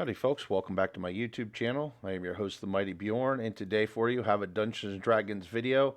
Howdy folks, welcome back to my YouTube channel. I am your host, the Mighty Bjorn, and today for you have a Dungeons & Dragons video.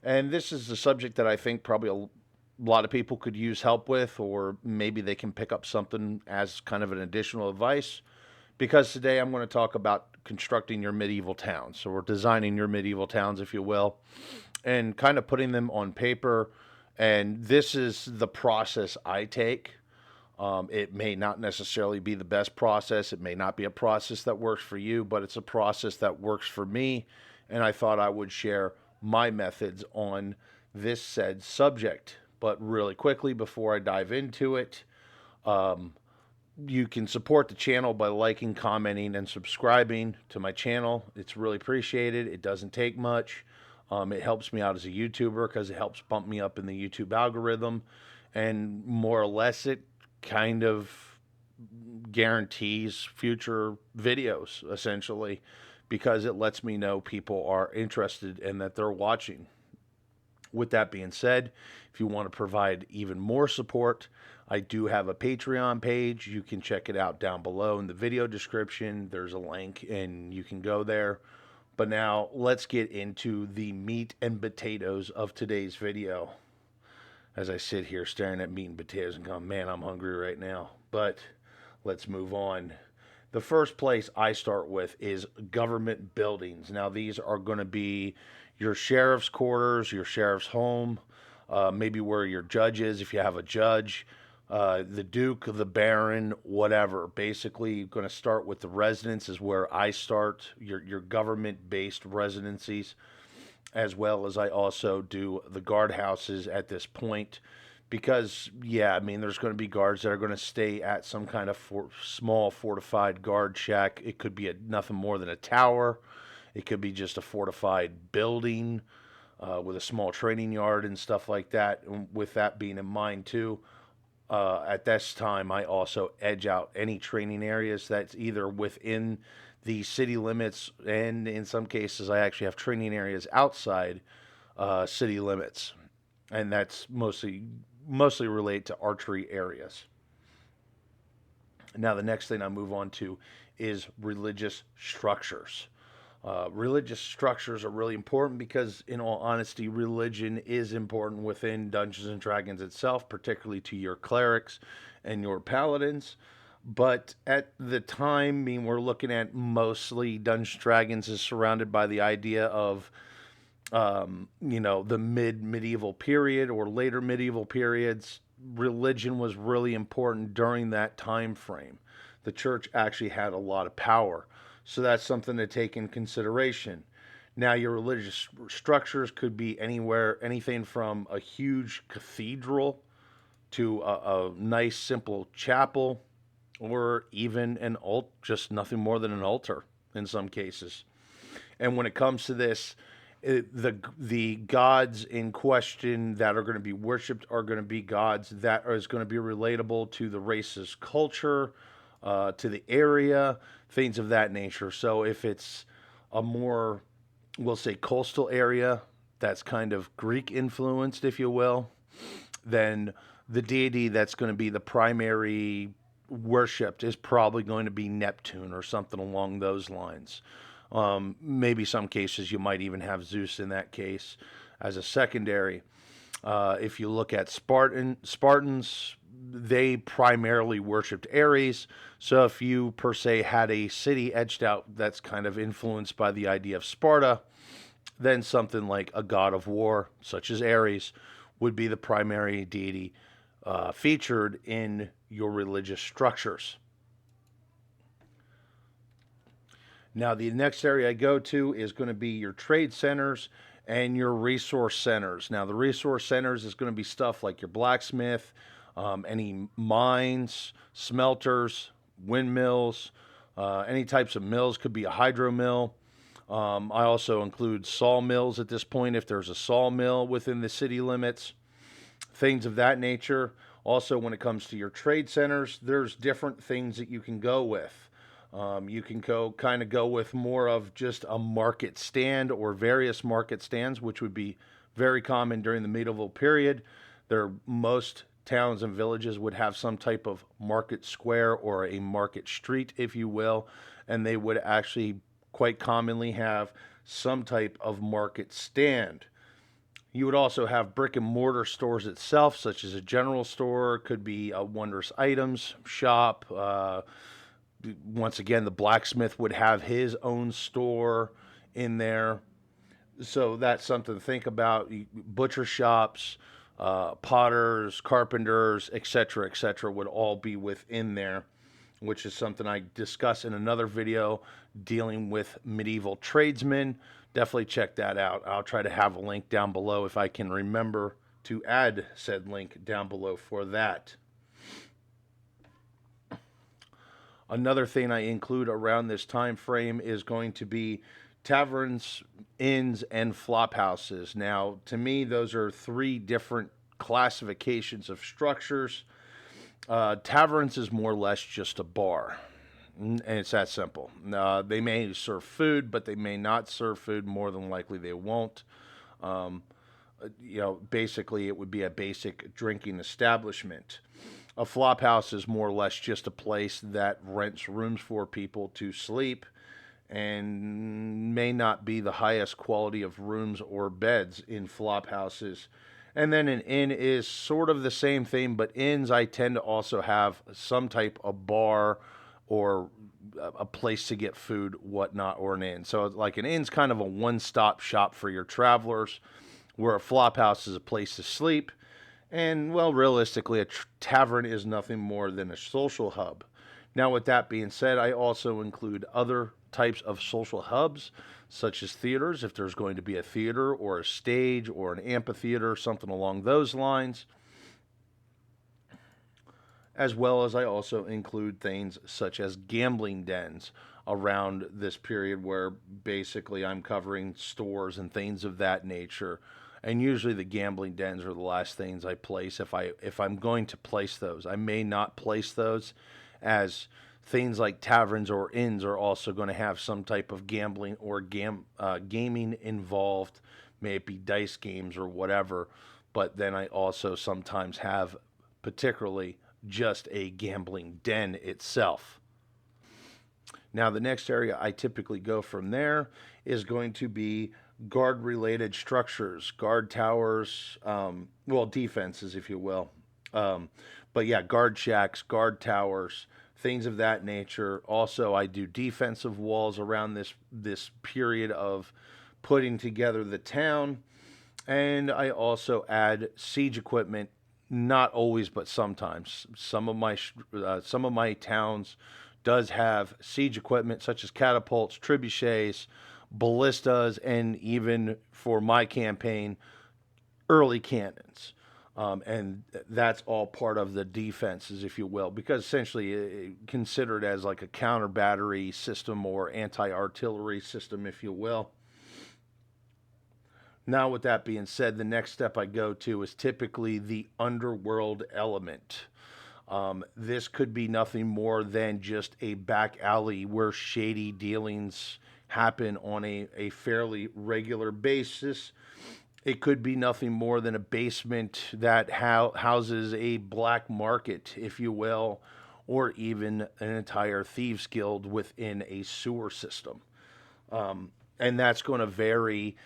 And this is a subject that I think probably a lot of people could use help with, or maybe they can pick up something as kind of an additional advice. Because today I'm going to talk about constructing your medieval towns. So we're designing your medieval towns, if you will, and kind of putting them on paper. And this is the process I take. It may not necessarily be the best process. It may not be a process that works for you, but it's a process that works for me. And I thought I would share my methods on this said subject. But really quickly, before I dive into it, you can support the channel by liking, commenting, and subscribing to my channel. It's really appreciated. It doesn't take much. It helps me out as a YouTuber because it helps bump me up in the YouTube algorithm. And more or less, it kind of guarantees future videos, essentially, because it lets me know people are interested and that they're watching. With that being said, if you want to provide even more support, I do have a Patreon page. You can check it out down below in the video description. There's a link and you can go there. But now let's get into the meat and potatoes of today's video. As I sit here staring at meat and potatoes and going, man, I'm hungry right now. But let's move on. The first place I start with is government buildings. Now, these are going to be your sheriff's quarters, your sheriff's home, maybe where your judge is, if you have a judge, the duke, the baron, whatever. Basically, you're going to start with the residence is where I start, your government-based residencies, as well as I also do the guardhouses at this point. Because, yeah, I mean, there's going to be guards that are going to stay at some kind of small fortified guard shack. It could be nothing more than a tower. It could be just a fortified building with a small training yard and stuff like that. And with that being in mind, too, at this time, I also edge out any training areas that's either within the city limits, and in some cases, I actually have training areas outside city limits, and that's mostly related to archery areas. Now, the next thing I move on to is religious structures. Religious structures are really important because, in all honesty, religion is important within Dungeons and Dragons itself, particularly to your clerics and your paladins. But at the time, I mean, we're looking at mostly Dungeons and Dragons is surrounded by the idea of, the medieval period or later medieval periods. Religion was really important during that time frame. The church actually had a lot of power. So that's something to take in consideration. Now, your religious structures could be anything from a huge cathedral to a nice, simple chapel, or even just nothing more than an altar in some cases. And when it comes to this, the gods in question that are going to be worshipped are going to be gods that is going to be relatable to the race's culture, to the area, things of that nature. So if it's a more, we'll say, coastal area that's kind of Greek influenced, if you will, then the deity that's going to be the primary worshipped is probably going to be Neptune or something along those lines. Maybe some cases you might even have Zeus in that case as a secondary. If you look at Spartans, they primarily worshipped Ares. So if you per se had a city etched out that's kind of influenced by the idea of Sparta, then something like a god of war, such as Ares, would be the primary deity featured in your religious structures. Now, the next area I go to is going to be your trade centers and your resource centers. Now, the resource centers is going to be stuff like your blacksmith, any mines, smelters, windmills, any types of mills. Could be a hydro mill. I also include sawmills at this point if there's a sawmill within the city limits, things of that nature. Also, when it comes to your trade centers, there's different things that you can go with. You can go with more of just a market stand or various market stands, which would be very common during the medieval period. They're most towns and villages would have some type of market square or a market street, if you will, and they would actually quite commonly have some type of market stand. You would also have brick and mortar stores itself, such as a general store, could be a wondrous items shop. Once again, the blacksmith would have his own store in there. So that's something to think about. Butcher shops, potters, carpenters, etc., would all be within there, which is something I discuss in another video dealing with medieval tradesmen. Definitely check that out. I'll try to have a link down below if I can remember to add said link down below for that. Another thing I include around this time frame is going to be taverns, inns, and flop houses. Now, to me, those are three different classifications of structures. Taverns is more or less just a bar, and it's that simple. They may serve food, but they may not serve food. More than likely, they won't. Basically, it would be a basic drinking establishment. A flop house is more or less just a place that rents rooms for people to sleep and may not be the highest quality of rooms or beds in flop houses. And then an inn is sort of the same thing, but inns I tend to also have some type of bar or a place to get food, whatnot, or an inn. So like an inn's kind of a one-stop shop for your travelers, where a flop house is a place to sleep. And, well, realistically, a tavern is nothing more than a social hub. Now, with that being said, I also include other types of social hubs, such as theaters, if there's going to be a theater or a stage or an amphitheater, something along those lines. As well as I also include things such as gambling dens around this period, where basically I'm covering stores and things of that nature. And usually the gambling dens are the last things I place if I'm going to place those. I may not place those, as things like taverns or inns are also going to have some type of gambling or gaming involved, may it be dice games or whatever. But then I also sometimes have particularly just a gambling den itself. Now, the next area I typically go from there is going to be guard-related structures, guard towers, defenses, if you will. But yeah, guard shacks, guard towers, things of that nature. Also, I do defensive walls around this period of putting together the town, and I also add siege equipment. Not always, but sometimes. Some of my towns does have siege equipment such as catapults, trebuchets, ballistas, and even for my campaign, early cannons. And that's all part of the defenses, if you will, because essentially considered as like a counter battery system or anti-artillery system, if you will. Now, with that being said, the next step I go to is typically the Underworld element. This could be nothing more than just a back alley where shady dealings happen on a fairly regular basis. It could be nothing more than a basement that houses a black market, if you will, or even an entire thieves guild within a sewer system. And that's going to vary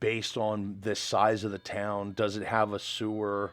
based on the size of the town. Does it have a sewer?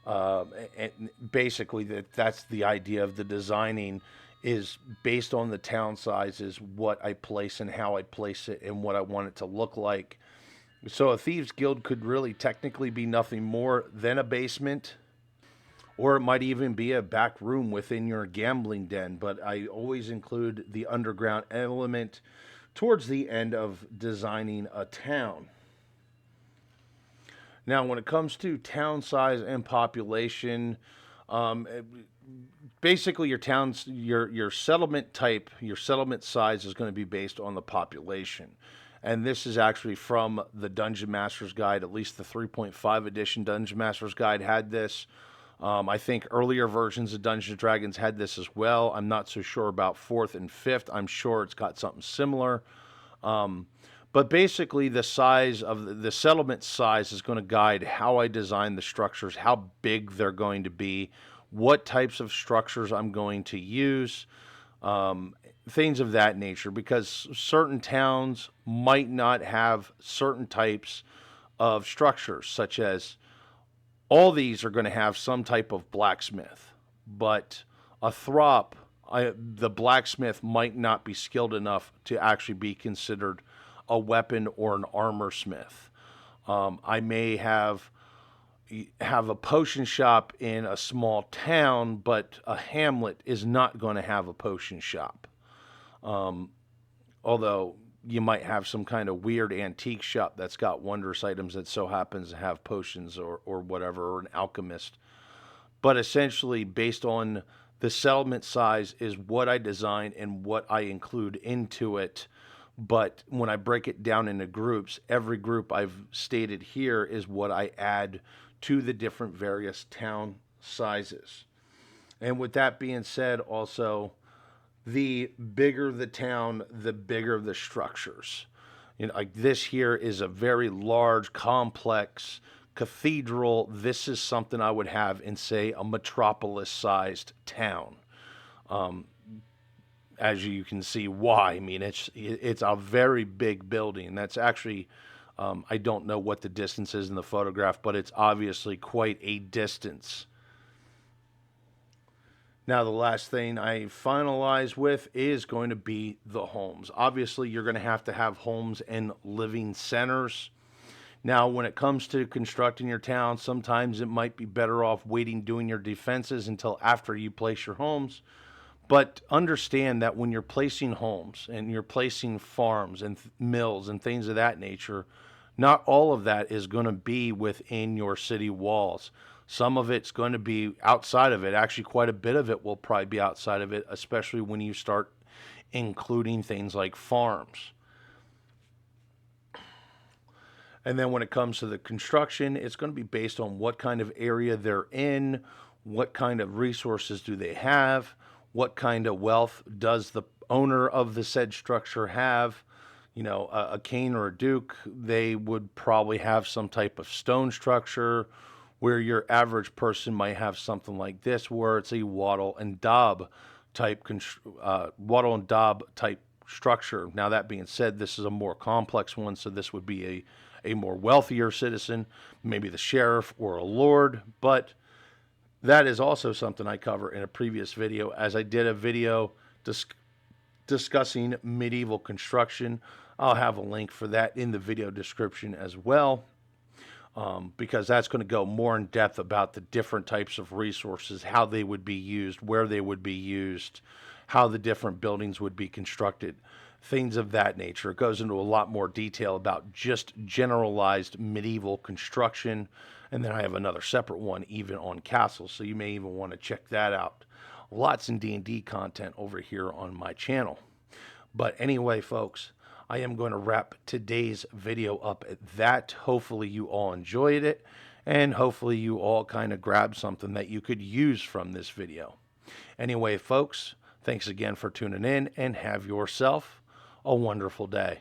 And basically, that's the idea of the designing, is based on the town sizes, what I place and how I place it and what I want it to look like. So a thieves guild could really technically be nothing more than a basement, or it might even be a back room within your gambling den. But I always include the underground element towards the end of designing a town. Now, when it comes to town size and population, basically your settlement type, your settlement size is going to be based on the population. And this is actually from the Dungeon Master's Guide. At least the 3.5 edition Dungeon Master's Guide had this. I think earlier versions of Dungeons & Dragons had this as well. I'm not so sure about 4th and 5th. I'm sure it's got something similar. But basically, the size of the settlement size is going to guide how I design the structures, how big they're going to be, what types of structures I'm going to use, things of that nature. Because certain towns might not have certain types of structures, such as all these are going to have some type of blacksmith, but a throp, the blacksmith might not be skilled enough to actually be considered a weapon or an armor smith. I may have a potion shop in a small town, but a hamlet is not going to have a potion shop. Although you might have some kind of weird antique shop that's got wondrous items that so happens to have potions or whatever, or an alchemist. But essentially, based on the settlement size, is what I design and what I include into it. But when I break it down into groups, every group I've stated here is what I add to the different various town sizes. And with that being said, also, the bigger the town, the bigger the structures. Like this here is a very large, complex cathedral. This is something I would have in, say, a metropolis-sized town. As you can see why. I mean, it's a very big building. That's actually, I don't know what the distance is in the photograph, but it's obviously quite a distance. Now, the last thing I finalize with is going to be the homes. Obviously, you're going to have homes and living centers. Now, when it comes to constructing your town, sometimes it might be better off waiting doing your defenses until after you place your homes. But understand that when you're placing homes and you're placing farms and mills and things of that nature, not all of that is going to be within your city walls. Some of it's going to be outside of it. Actually, quite a bit of it will probably be outside of it, especially when you start including things like farms. And then when it comes to the construction, it's going to be based on what kind of area they're in, what kind of resources do they have, what kind of wealth does the owner of the said structure have. A king or a duke, they would probably have some type of stone structure, where your average person might have something like this, where it's a wattle and daub type structure. Now, that being said, this is a more complex one, so this would be a more wealthier citizen, maybe the sheriff or a lord, but that is also something I cover in a previous video, as I did a video discussing medieval construction. I'll have a link for that in the video description as well, because that's going to go more in depth about the different types of resources, how they would be used, where they would be used, how the different buildings would be constructed, things of that nature. It goes into a lot more detail about just generalized medieval construction. And then I have another separate one even on castles, so you may even want to check that out. Lots of D&D content over here on my channel. But anyway, folks, I am going to wrap today's video up at that. Hopefully you all enjoyed it, and hopefully you all kind of grabbed something that you could use from this video. Anyway, folks, thanks again for tuning in, and have yourself a wonderful day.